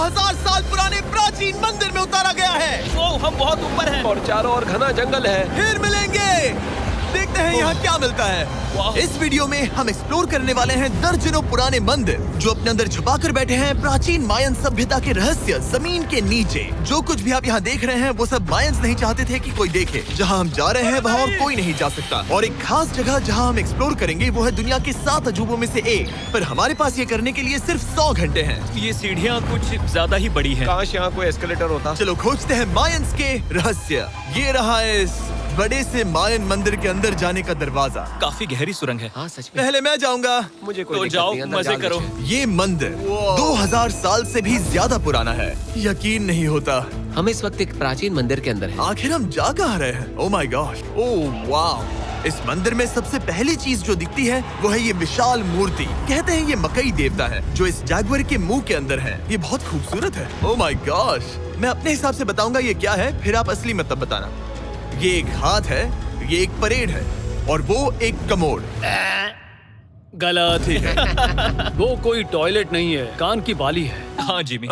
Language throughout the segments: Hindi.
2000 साल पुराने प्राचीन मंदिर में उतारा गया है। ओ, हम बहुत ऊपर हैं। और चारों ओर घना जंगल है। फिर मिलेंगे। देखते हैं यहाँ क्या मिलता है। इस वीडियो में हम एक्सप्लोर करने वाले हैं दर्जनों पुराने मंदिर जो अपने अंदर छुपा कर बैठे हैं प्राचीन मायन सभ्यता के रहस्य जमीन के नीचे। जो कुछ भी आप यहाँ देख रहे हैं वो सब मायंस नहीं चाहते थे कि कोई देखे। जहाँ हम जा रहे हैं वहाँ और कोई नहीं जा सकता। और एक खास जगह जहाँ हम एक्सप्लोर करेंगे वो है दुनिया के 7 अजूबों में से एक। पर हमारे पास ये करने के लिए सिर्फ 100 घंटे हैं। ये सीढ़ियाँ कुछ ज्यादा ही बड़ी हैं। काश यहाँ कोई एस्केलेटर होता। चलो खोजते हैं मायंस के रहस्य। ये रहा इस बड़े से मायन मंदिर के अंदर जाने का दरवाजा। काफी गहरी सुरंग है। हाँ सच में। पहले मैं जाऊंगा। मुझे कोई तो दिक्कत जाओ, नहीं, अंदर मजे जाने करो। दीजिए। ये मंदिर 2000 साल से भी ज्यादा पुराना है। यकीन नहीं होता। हम इस वक्त एक प्राचीन मंदिर के अंदर हैं। आखिर हम जा कहाँ रहे हैं? ओह माय गॉड, ओह वाव। इस मंदिर में सबसे पहली चीज जो दिखती है वो है ये विशाल मूर्ति। कहते हैं ये मकई देवता है जो इस जैगुआर के मुंह के अंदर है। ये बहुत खूबसूरत है। ओह माय गॉश। मैं अपने हिसाब से बताऊंगा ये क्या है, फिर आप असली मतलब बताना। ये एक हाथ है, ये एक परेड है और वो एक कमोड। गलत है। वो कोई टॉयलेट नहीं है, कान की बाली है। हाँ जिमी।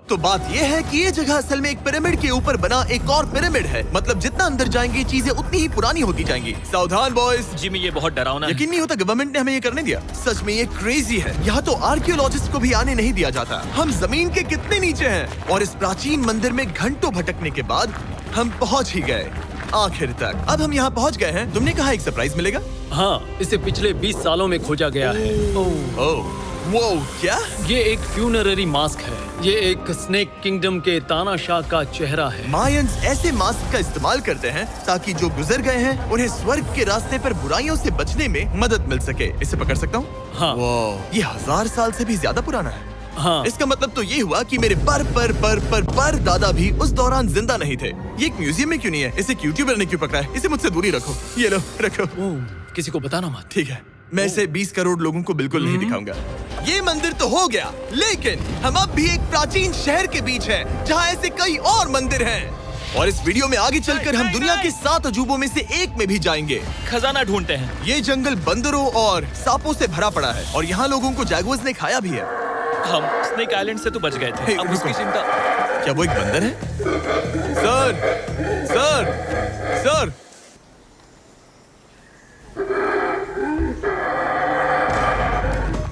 तो बात ये है कि ये जगह असल में एक पिरामिड के ऊपर बना एक और पिरामिड है। मतलब जितना अंदर जाएंगे चीजें उतनी ही पुरानी होती जाएंगी। सावधान बॉयज। जिमी ये बहुत डरावना है। यकीन नहीं होता गवर्नमेंट ने हमें ये करने दिया। सच में ये क्रेजी है। यहाँ तो आर्कियोलॉजिस्ट को भी आने नहीं दिया जाता। हम जमीन के कितने नीचे हैं और इस प्राचीन मंदिर में घंटों भटकने के बाद हम पहुँच ही गए आखिर तक। अब हम यहाँ पहुँच गए हैं। तुमने कहा एक सरप्राइज मिलेगा। हाँ, इसे पिछले 20 सालों में खोजा गया है। ओह वो क्या? ये एक फ्यूनररी मास्क है। ये एक स्नेक किंगडम के तानाशाह का चेहरा है। मायंस ऐसे मास्क का इस्तेमाल करते हैं ताकि जो गुजर गए हैं उन्हें स्वर्ग के रास्ते पर बुराइयों से बचने में मदद मिल सके। इसे पकड़ सकता हूँ? हाँ। ये 1000 साल से भी ज्यादा पुराना है। हाँ। इसका मतलब तो ये हुआ कि मेरे पर दादा भी उस दौरान जिंदा नहीं थे। ये एक म्यूजियम में क्यों नहीं है? इसे यूट्यूबर ने क्यों पकड़ा है? इसे मुझसे दूरी रखो। ये लो रखो। किसी को बताना मत। ठीक है, मैं इसे 20 करोड़ लोगों को बिल्कुल नहीं दिखाऊंगा। ये मंदिर तो हो गया, लेकिन हम अब भी एक प्राचीन शहर के बीच हैं, जहाँ ऐसे कई और मंदिर हैं। और इस वीडियो में आगे चलकर हम दुनिया के 7 अजूबों में से एक में भी जाएंगे। खजाना ढूंढते हैं। ये जंगल बंदरों और सांपों से भरा पड़ा है और यहाँ लोगों को जैगुआर्स ने खाया भी है। हम स्नेक आइलैंड से तो बच गए थे। हे, अब रुको। उसकी चिंता। क्या वो एक बंदर है? Sir, sir, sir.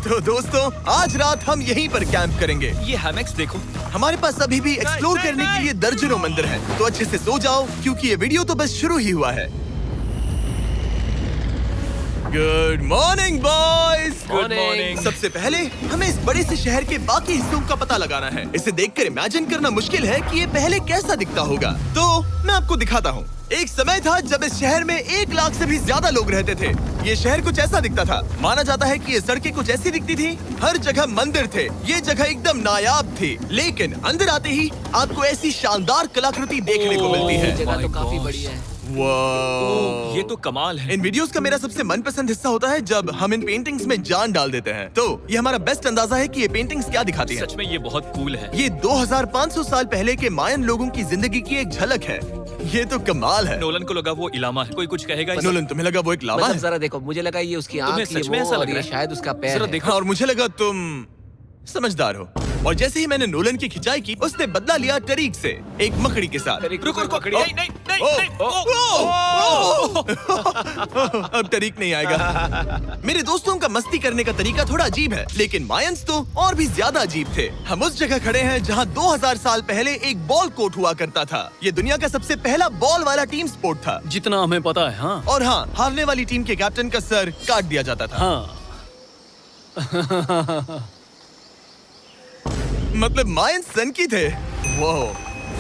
तो दोस्तों आज रात हम यहीं पर कैंप करेंगे। ये हैमेक्स देखो। हमारे पास अभी भी एक्सप्लोर करने के लिए दर्जनों मंदिर हैं। तो अच्छे से सो जाओ क्योंकि ये वीडियो तो बस शुरू ही हुआ है। Good morning boys. Good morning. सबसे पहले हमें इस बड़े से शहर के बाकी हिस्सों का पता लगाना है। इसे देखकर इमेजिन करना मुश्किल है कि ये पहले कैसा दिखता होगा। तो मैं आपको दिखाता हूँ। एक समय था जब इस शहर में 1 लाख से भी ज्यादा लोग रहते थे। ये शहर कुछ ऐसा दिखता था। माना जाता है कि ये सड़कें कुछ ऐसी दिखती थी। हर जगह मंदिर थे। ये जगह एकदम नायाब थी। लेकिन अंदर आते ही आपको ऐसी शानदार कलाकृति देखने को मिलती है। जगह तो काफी बड़ी है। वाह, ये तो कमाल है। इन वीडियोस का मेरा सबसे मनपसंद हिस्सा होता है जब हम इन पेंटिंग्स में जान डाल देते हैं। तो ये हमारा बेस्ट अंदाजा है कि ये पेंटिंग्स क्या दिखाती हैं। सच में ये बहुत कूल है। ये 2500 साल पहले के मायन लोगों की जिंदगी की एक झलक है। ये तो कमाल है। नोलन को लगा वो इलामा है। कोई कुछ कहेगा इसे? नोलन, तुम्हें लगा वो एक लावा मतलब है? जरा देखो, मुझे लगा ये उसकी तुम्हें आँख, ये सच में वो, ऐसा और लग रहा ये है? शायद उसका पैर जरा है। देखो। हाँ, और मुझे लगा तुम समझदार हो। और जैसे ही मैंने नोलन की खिंचाई की, उसने बदला लिया टरीक से एक मकड़ी के साथ। रुको रुको। पकड़ी। नहीं नहीं नहीं ओ, नहीं। ओ, ओ, अब तरीक नहीं आएगा। मेरे दोस्तों का मस्ती करने का तरीका थोड़ा अजीब है, लेकिन मायंस तो और भी ज्यादा अजीब थे। हम उस जगह खड़े हैं जहां 2000 साल पहले एक बॉल कोर्ट हुआ करता था। ये दुनिया का सबसे पहला बॉल वाला टीम स्पोर्ट था। जितना हमें पता है। हाँ। और हाँ, हारने वाली टीम के कैप्टन का सर काट दिया जाता था। हाँ। मतलब मायंस सन की थे। वो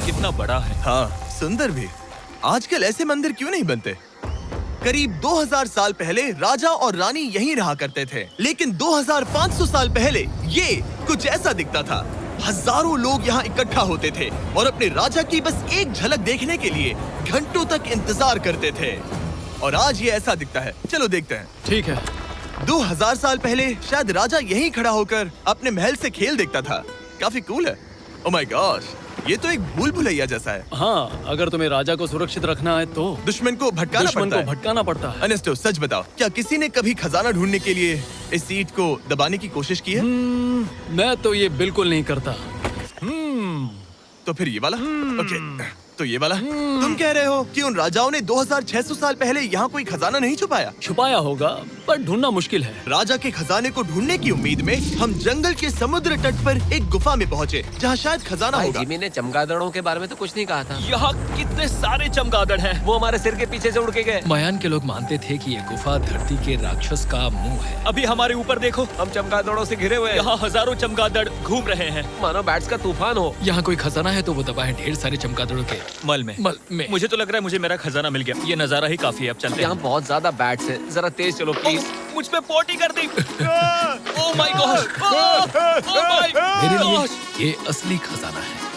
कितना बड़ा है। हाँ, सुंदर भी। आजकल ऐसे मंदिर क्यों नहीं बनते? करीब 2000 साल पहले राजा और रानी यहीं रहा करते थे, लेकिन 2500 साल पहले ये कुछ ऐसा दिखता था। हजारों लोग यहाँ इकट्ठा होते थे और अपने राजा की बस एक झलक देखने के लिए घंटों तक इंतजार करते थे। और आज ये ऐसा दिखता है। चलो देखते हैं। ठीक है। 2000 साल पहले शायद राजा यहीं खड़ा होकर अपने महल से खेल देखता था। काफी कूल है। ओह माय गॉड, ये तो एक भूल भुलैया जैसा है। हाँ, अगर तुम्हें राजा को सुरक्षित रखना है तो दुश्मन को भटकाना पड़ता है। अनेस्टो, सच बताओ, क्या किसी ने कभी खजाना ढूंढने के लिए इस सीट को दबाने की कोशिश की है? मैं तो ये बिल्कुल नहीं करता। तो फिर ये वाला। ओके, तो ये वाला। तुम कह रहे हो कि उन राजाओं ने 2600 साल पहले यहाँ कोई खजाना नहीं छुपाया? छुपाया होगा पर ढूंढना मुश्किल है। राजा के खजाने को ढूंढने की उम्मीद में हम जंगल के समुद्र तट पर एक गुफा में पहुँचे जहाँ शायद खजाना भाई होगा। जिमी ने चमगादड़ों के बारे में तो कुछ नहीं कहा था। यहाँ कितने सारे चमगादड़ हैं। वो हमारे सिर के पीछे से उड़ के गए। मायान के लोग मानते थे कि ये गुफा धरती के राक्षस का मुंह है। अभी हमारे ऊपर देखो, हम चमगादड़ों से घिरे हुए हैं। यहाँ हजारों चमगादड़ घूम रहे हैं। मानो बैट्स का तूफान हो। यहाँ कोई खजाना है तो वो दबा है ढेर सारे चमगादड़ों के मल में। में। मुझे तो लग रहा है मुझे मेरा खजाना मिल गया। ये नजारा ही काफी है, अब चलते यहाँ हैं। बहुत ज्यादा बैट्स हैं। जरा तेज चलो प्लीज। मुझ पे पोटी कर दी। Oh my gosh, oh my मेरे लिए गॉश। ये असली खजाना है।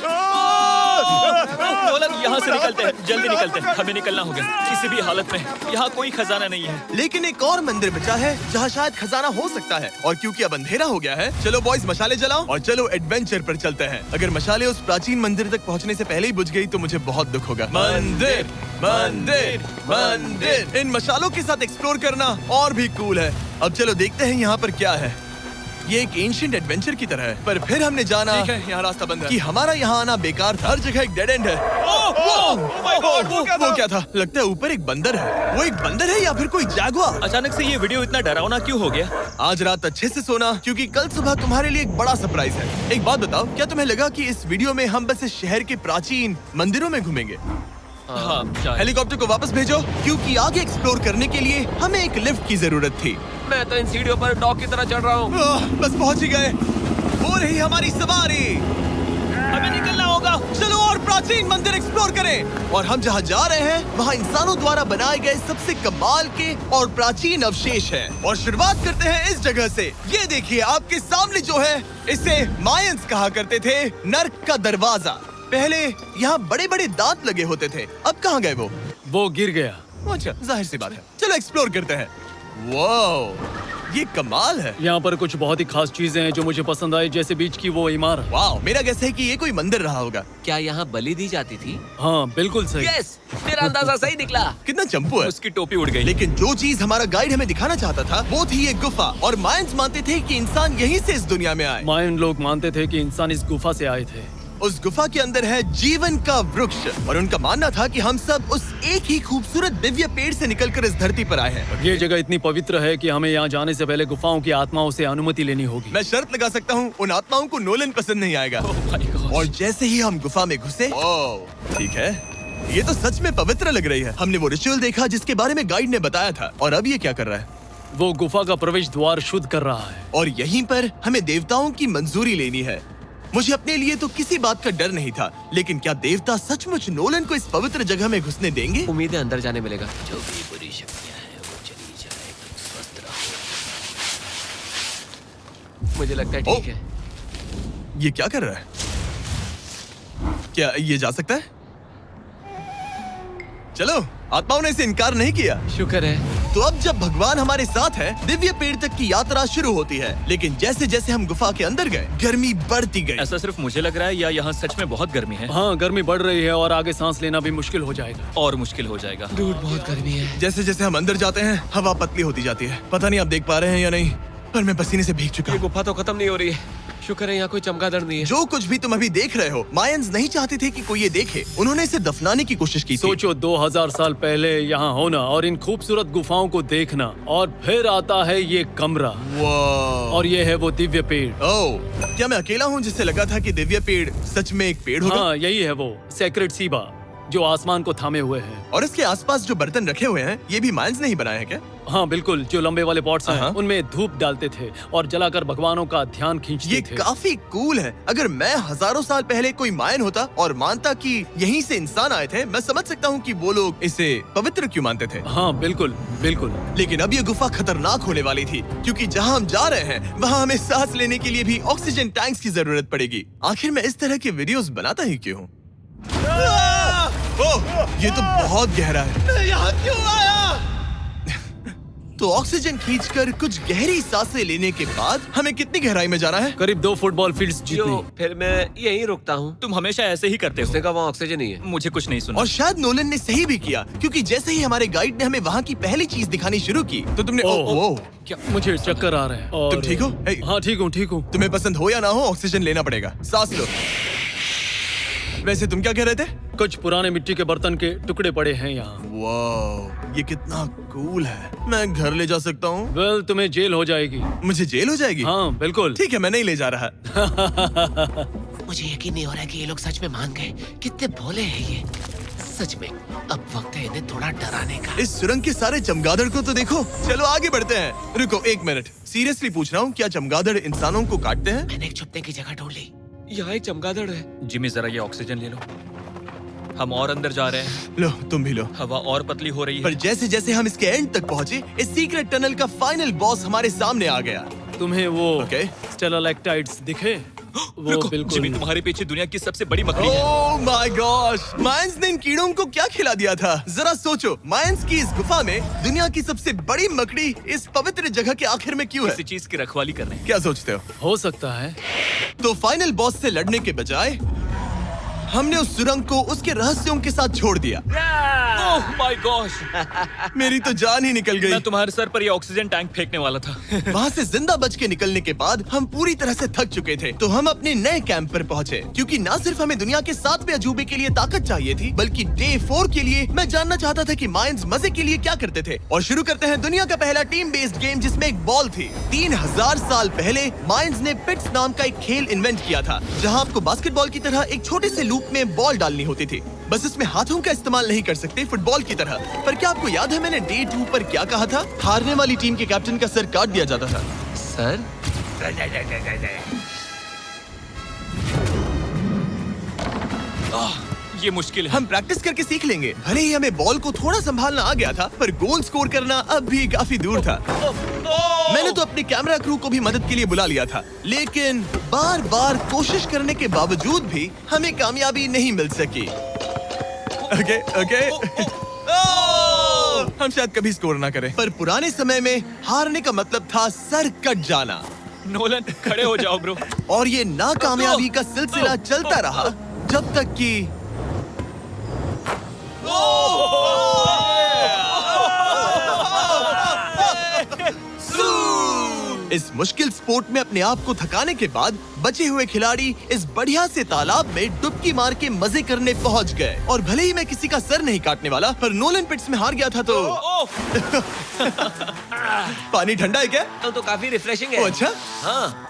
नोलन, यहाँ से निकलते हैं, जल्दी निकलते हैं, हमें निकलना होगा किसी भी हालत में। यहाँ कोई खजाना नहीं है। लेकिन एक और मंदिर बचा है जहाँ शायद खजाना हो सकता है। और क्योंकि अब अंधेरा हो गया है, चलो बॉयज मशाले जलाओ और चलो एडवेंचर पर चलते हैं। अगर मशाले उस प्राचीन मंदिर तक पहुँचने से पहले ही बुझ गई तो मुझे बहुत दुख होगा। मंदिर, मंदिर, मंदिर। इन मशालों के साथ एक्सप्लोर करना और भी कूल है। अब चलो देखते हैं यहाँ पर क्या है। ये एक एंशिएंट एडवेंचर की तरह है, पर फिर हमने जाना ठीक है, यहाँ रास्ता बंद है। कि हमारा यहाँ आना बेकार था। हर जगह एक डेड एंड है। वो क्या था? लगता है ऊपर एक बंदर है। वो एक बंदर है या फिर कोई जैगुआर? अचानक से ये वीडियो इतना डरावना क्यों हो गया? आज रात अच्छे से सोना, क्योंकि कल सुबह तुम्हारे लिए एक बड़ा सरप्राइज है। एक बात बताओ, क्या तुम्हें लगा कि इस वीडियो में हम बस इस शहर के प्राचीन मंदिरों में घूमेंगे? हाँ, शायद। हेलीकॉप्टर को वापस भेजो, क्योंकि आगे एक्सप्लोर करने के लिए हमें एक लिफ्ट की जरूरत थी। मैं तो इन सीढ़ियों पर डॉग की तरह चढ़ रहा हूँ। बस पहुंच ही गए। हो रही हमारी सवारी। हमें निकलना होगा। चलो और प्राचीन मंदिर एक्सप्लोर करें। और हम जहाँ जा रहे हैं वहाँ इंसानों द्वारा बनाए गए सबसे कमाल के और प्राचीन अवशेष हैं। और शुरुआत करते हैं इस जगह से। ये देखिए आपके सामने जो है, इसे मायंस कहा करते थे नर्क का दरवाजा। पहले यहाँ बड़े बड़े दांत लगे होते थे, अब कहाँ गए वो? वो गिर गया। अच्छा, जाहिर सी बात है। चलो एक्सप्लोर करते हैं। वाओ, ये कमाल है। यहाँ पर कुछ बहुत ही खास चीजें हैं जो मुझे पसंद आई, जैसे बीच की वो इमारत। वाओ, मेरा गैस है कि ये कोई मंदिर रहा होगा। क्या यहाँ बलि दी जाती थी? हाँ बिल्कुल सही। यस, मेरा अंदाजा सही निकला। कितना चंपू है। उसकी टोपी उड़ गई। लेकिन जो चीज हमारा गाइड हमें दिखाना चाहता था वो थी ये गुफा। और मायंस मानते थे कि इंसान यहीं से इस दुनिया में आए। मायन लोग मानते थे कि इंसान इस गुफा से आए थे। उस गुफा के अंदर है जीवन का वृक्ष। और उनका मानना था कि हम सब उस एक ही खूबसूरत दिव्य पेड़ से निकलकर इस धरती पर आए हैं। ये जगह इतनी पवित्र है कि हमें यहाँ जाने से पहले गुफाओं की आत्माओं से अनुमति लेनी होगी। मैं शर्त लगा सकता हूँ उन आत्माओं को नोलन पसंद नहीं आएगा। My gosh। और जैसे ही हम गुफा में घुसे, ठीक है, ये तो सच में पवित्र लग रही है। हमने वो रिचुअल देखा जिसके बारे में गाइड ने बताया था। और अब ये क्या कर रहा है? वो गुफा का प्रवेश द्वार शुद्ध कर रहा है। और यहीं पर हमें देवताओं की मंजूरी लेनी है। मुझे अपने लिए तो किसी बात का डर नहीं था, लेकिन क्या देवता सचमुच नोलन को इस पवित्र जगह में घुसने देंगे? उम्मीद है अंदर जाने मिलेगा। जो भी बुरी शक्तियाँ हैं वो चली जाए, तुम स्वस्थ रहो। मुझे लगता है ठीक है। ये क्या कर रहा है? क्या ये जा सकता है? चलो, आत्माओं ने इसे इनकार नहीं किया। शुक्र है। तो अब जब भगवान हमारे साथ है, दिव्य पेड़ तक की यात्रा शुरू होती है। लेकिन जैसे जैसे हम गुफा के अंदर गए, गर्मी बढ़ती गई। ऐसा सिर्फ मुझे लग रहा है या यहाँ सच में बहुत गर्मी है? हाँ, गर्मी बढ़ रही है और आगे सांस लेना भी मुश्किल हो जाएगा। और मुश्किल हो जाएगा। दूर बहुत गर्मी है। जैसे जैसे हम अंदर जाते हैं, हवा पतली होती जाती है। पता नहीं आप देख पा रहे हैं या नहीं, पर मैं पसीने से भीग चुका ये हूँ। गुफा तो खत्म नहीं हो रही है। शुक्र है यहाँ कोई चमगादड़ नहीं है। जो कुछ भी तुम अभी देख रहे हो, मायंस नहीं चाहते थे कि कोई ये देखे। उन्होंने इसे दफनाने की कोशिश की थी। सोचो 2000 साल पहले यहाँ होना और इन खूबसूरत गुफाओं को देखना, और फिर आता है ये कमरा, वाह। और ये है वो दिव्य पेड़। ओह, क्या मैं अकेला हूँ जिससे लगा था कि दिव्य पेड़ सच में एक पेड़ होगा? हाँ, यही है वो सेक्रेट सीबा जो आसमान को थामे हुए हैं। और इसके आसपास जो बर्तन रखे हुए हैं, ये भी मायंस ने ही बनाए हैं क्या? हाँ बिल्कुल, जो लंबे वाले पॉट्स हैं, हाँ। उनमें धूप डालते थे और जलाकर भगवानों का ध्यान खींचते ये थे। काफी कूल है। अगर मैं हजारों साल पहले कोई मायन होता और मानता कि यहीं से इंसान आए थे, मैं समझ सकता हूँ कि वो लोग इसे पवित्र क्यों मानते थे। हाँ बिल्कुल बिल्कुल। लेकिन अब ये गुफा खतरनाक होने वाली थी, क्योंकि जहाँ हम जा रहे हैं वहाँ हमें सांस लेने के लिए भी ऑक्सीजन टैंक्स की जरूरत पड़ेगी। आखिर मैं इस तरह के वीडियोस बनाता ही क्यों हूँ? ओह, ये तो बहुत गहरा है। मैं यहाँ क्यों आया? तो ऑक्सीजन खींचकर कुछ गहरी सांसें लेने के बाद हमें कितनी गहराई में जाना है? करीब 2 फुटबॉल फील्ड्स जो जितनी। फिर मैं यहीं रुकता हूँ। तुम हमेशा ऐसे ही करते उसने हो। कहा वहाँ ऑक्सीजन नहीं है। मुझे कुछ नहीं सुना। और शायद नोलन ने सही भी किया, क्योंकि जैसे ही हमारे गाइड ने हमें वहाँ की पहली चीज दिखानी शुरू की तो तुमने ओह। क्या मुझे चक्कर आ रहे हैं। और तुम ठीक हो? हे। हाँ ठीक हूँ ठीक हूँ। तुम्हें पसंद हो या ना हो, ऑक्सीजन लेना पड़ेगा। सांस लो। वैसे तुम क्या कह रहे थे? कुछ पुराने मिट्टी के बर्तन के टुकड़े पड़े हैं यहाँ। वाह, ये कितना कूल है। मैं घर ले जा सकता हूँ? वेल, तुम्हें जेल हो जाएगी। मुझे जेल हो जाएगी? हाँ, बिल्कुल। ठीक है, मैं नहीं ले जा रहा। मुझे यकीन नहीं हो रहा है कि ये लोग सच में मान गए। कितने भोले हैं ये। सच में अब वक्त है इन्हें थोड़ा डराने का। इस सुरंग के सारे चमगादड़ को तो देखो। चलो आगे बढ़ते हैं। रुको 1 मिनट, सीरियसली पूछ रहा हूँ, क्या चमगादड़ इंसानों को काटते हैं? मैंने एक छुपने की जगह ढूंढ ली। यहाँ एक चमगादड़ है। जिमी जरा ये ऑक्सीजन ले लो। हम और अंदर जा रहे हैं। लो, तुम भी लो। हवा और पतली हो रही पर है। जैसे जैसे हम इसके एंड तक पहुँचे, इस सीक्रेट टनल का फाइनल बॉस हमारे सामने आ गया। तुम्हें वो ओके। स्टेलाक्टाइट्स दिखे? वो रुको, बिल्कुल। जिमी तुम्हारे पीछे दुनिया की सबसे बड़ी मकड़ी है। ओह माय गॉश, मायंस ने इन कीड़ों को क्या खिला दिया था? जरा सोचो, मायंस की इस गुफा में दुनिया की सबसे बड़ी मकड़ी इस पवित्र जगह के आखिर में क्यों है? किसी चीज की रखवाली कर रहे हैं। क्या सोचते हो? हो सकता है। तो फाइनल बॉस से लड़ने के बजाय हमने उस सुरंग को उसके रहस्यों के साथ छोड़ दिया। ओह माय गॉश, मेरी तो जान ही निकल गई। मैं तुम्हारे सर पर ये ऑक्सीजन टैंक फेंकने वाला था। वहाँ से जिंदा बच के निकलने के बाद हम पूरी तरह से थक चुके थे, तो हम अपने नए कैंप पर पहुँचे। क्योंकि न सिर्फ हमें दुनिया के 7वें अजूबे के लिए ताकत चाहिए थी, बल्कि डे 4 के लिए मैं जानना चाहता था कि मायंस मजे के लिए क्या करते थे। और शुरू करते हैं दुनिया का पहला टीम बेस्ड गेम, जिसमें एक बॉल थी। 3000 साल पहले मायंस ने पिट्स नाम का एक खेल इन्वेंट किया था, जहाँ आपको बास्केटबॉल की तरह एक छोटे से लूप में बॉल डालनी होती थी। बस इसमें हाथों का इस्तेमाल नहीं कर सकते, फुटबॉल की तरह। पर क्या आपको याद है मैंने डे 2 पर क्या कहा था? हारने वाली टीम के कैप्टन का सर काट दिया जाता था। सर, ये मुश्किल है। हम प्रैक्टिस करके सीख लेंगे। भले ही हमें बॉल को थोड़ा संभालना आ गया था, पर गोल स्कोर करना अब भी काफी दूर था। मैंने तो अपने कैमरा क्रू को भी मदद के लिए बुला लिया था, लेकिन बार बार कोशिश करने के बावजूद भी हमें कामयाबी नहीं मिल सकी। ओके। हम शायद कभी स्कोर ना करें, पर पुराने समय में हारने का मतलब था सर कट जाना। नोलन, खड़े हो जाओ ब्रो। और ये नाकामयाबी का सिलसिला चलता रहा जब तक कि इस मुश्किल स्पोर्ट में अपने आप को थकाने के बाद बचे हुए खिलाड़ी इस बढ़िया से तालाब में डुबकी मार के मजे करने पहुंच गए। और भले ही मैं किसी का सर नहीं काटने वाला, पर नोलन पिट्स में हार गया था तो पानी ठंडा है क्या? तो काफी रिफ्रेशिंग ओ, है। अच्छा, हाँ,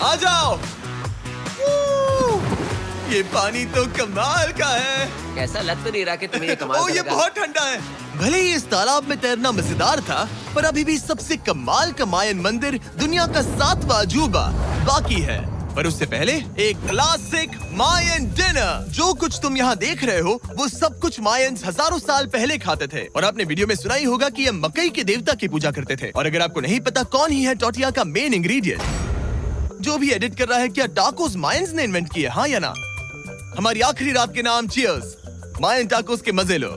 आ जाओ। ये पानी तो कमाल का है। कैसा लग तो नहीं रहा कि तुम्हें ये कमाल ओ, ये करेगा। बहुत ठंडा है। भले ही इस तालाब में तैरना मजेदार था, पर अभी भी सबसे कमाल का मायन मंदिर, दुनिया का 7वां अजूबा बाकी है। पर उससे पहले एक क्लासिक मायन डिनर। जो कुछ तुम यहाँ देख रहे हो, वो सब कुछ मायंस हजारों साल पहले खाते थे। और आपने वीडियो में सुना ही होगा कि ये मकई के देवता की पूजा करते थे। और अगर आपको नहीं पता कौन ही है टोटिया का मेन इंग्रेडिएंट, जो भी एडिट कर रहा है, क्या टाकोस मायंस ने इन्वेंट किए, हाँ या ना? हमारी आखिरी रात के नाम चीयर्स, मायन टाकोस के मजे लो।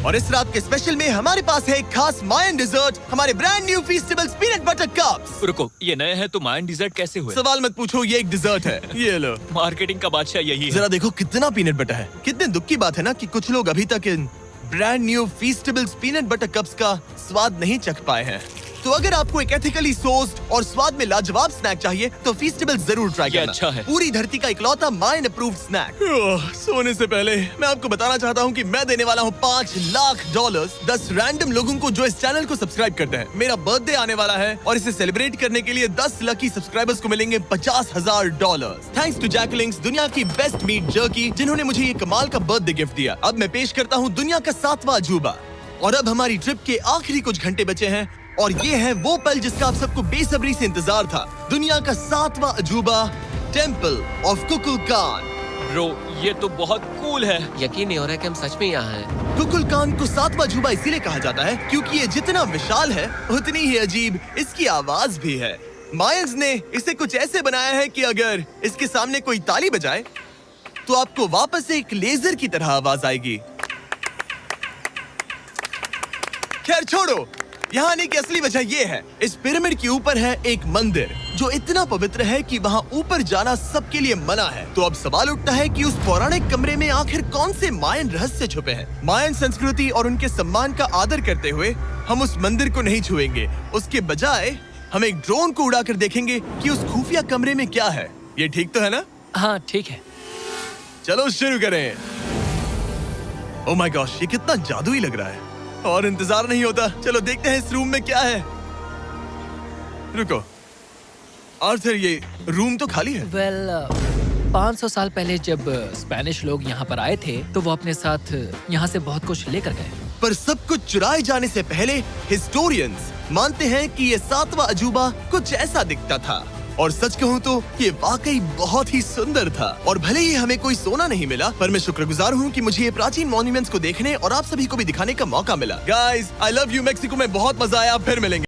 और इस रात के स्पेशल में हमारे पास है एक खास मायन डिजर्ट, हमारे brand new Feastables peanut butter cups. रुको, ये नए हैं तो मायन डिजर्ट कैसे हुए? सवाल मत पूछो, ये एक डिजर्ट है। ये लो। मार्केटिंग का बादशाह यही है। जरा देखो कितना पीनट बटर है। कितने दुख की बात है ना कि कुछ लोग अभी तक इन brand new Feastables peanut butter cups का स्वाद नहीं चख पाए हैं। तो अगर आपको एक एथिकली सोर्स्ड और स्वाद में लाजवाब स्नैक चाहिए, तो फीस्टेबल्स जरूर ट्राई ये करना। अच्छा है। पूरी धरती का इकलौता मायन अप्रूव्ड स्नैक। सोने से पहले मैं आपको बताना चाहता हूँ कि मैं देने वाला हूँ $5 लाख 10 रैंडम लोगों को जो इस चैनल को सब्सक्राइब करते हैं। मेरा बर्थडे आने वाला है और इसे सेलिब्रेट करने के लिए 10 लकी सब्सक्राइबर्स को मिलेंगे $50,000। थैंक्स टू जैकलिंग्स, दुनिया की बेस्ट मीट जर्की, जिन्होंने मुझे ये कमाल का बर्थडे गिफ्ट दिया। अब मैं पेश करता हूँ दुनिया का 7वां अजूबा। और अब हमारी ट्रिप के आखिरी कुछ घंटे बचे हैं, और ये है वो पल जिसका आप सबको बेसब्री से इंतजार था। दुनिया का 7वां अजूबा, टेंपल ऑफ कुकुलकान। ब्रो, ये तो बहुत कूल है। यकीन नहीं हो रहा है कि हम सच में यहाँ हैं। कुकुलकान को 7वां अजूबा इसीलिए कहा जाता है क्योंकि ये जितना विशाल है, उतनी ही अजीब इसकी आवाज भी है। मायंस ने इसे कुछ ऐसे बनाया है कि अगर इसके सामने कोई ताली बजाए, तो आपको वापस एक लेजर की तरह आवाज आएगी। खैर छोड़ो, यहाँ आने की असली वजह ये है, इस पिरामिड के ऊपर है एक मंदिर जो इतना पवित्र है कि वहाँ ऊपर जाना सबके लिए मना है। तो अब सवाल उठता है कि उस पौराणिक कमरे में आखिर कौन से मायन रहस्य छुपे हैं। मायन संस्कृति और उनके सम्मान का आदर करते हुए हम उस मंदिर को नहीं छुएंगे। उसके बजाय हम एक ड्रोन को उड़ाकर देखेंगे कि उस खुफिया कमरे में क्या है। ये ठीक तो है ना? हाँ ठीक है। चलो शुरू करें। ओह माय गॉश, ये कितना जादुई लग रहा है और इंतजार नहीं होता। चलो देखते हैं इस रूम में क्या है। रुको आर्थर, ये रूम तो खाली है। वेल 500 साल पहले जब स्पेनिश लोग यहाँ पर आए थे तो वो अपने साथ यहाँ से बहुत कुछ लेकर गए। पर सब कुछ चुराए जाने से पहले हिस्टोरियंस मानते हैं कि ये 7वां अजूबा कुछ ऐसा दिखता था। और सच कहूँ तो ये वाकई बहुत ही सुंदर था। और भले ही हमें कोई सोना नहीं मिला, पर मैं शुक्रगुजार हूँ कि मुझे ये प्राचीन मॉन्यूमेंट्स को देखने और आप सभी को भी दिखाने का मौका मिला। Guys, I love you. Mexico में बहुत मजा आया, फिर मिलेंगे।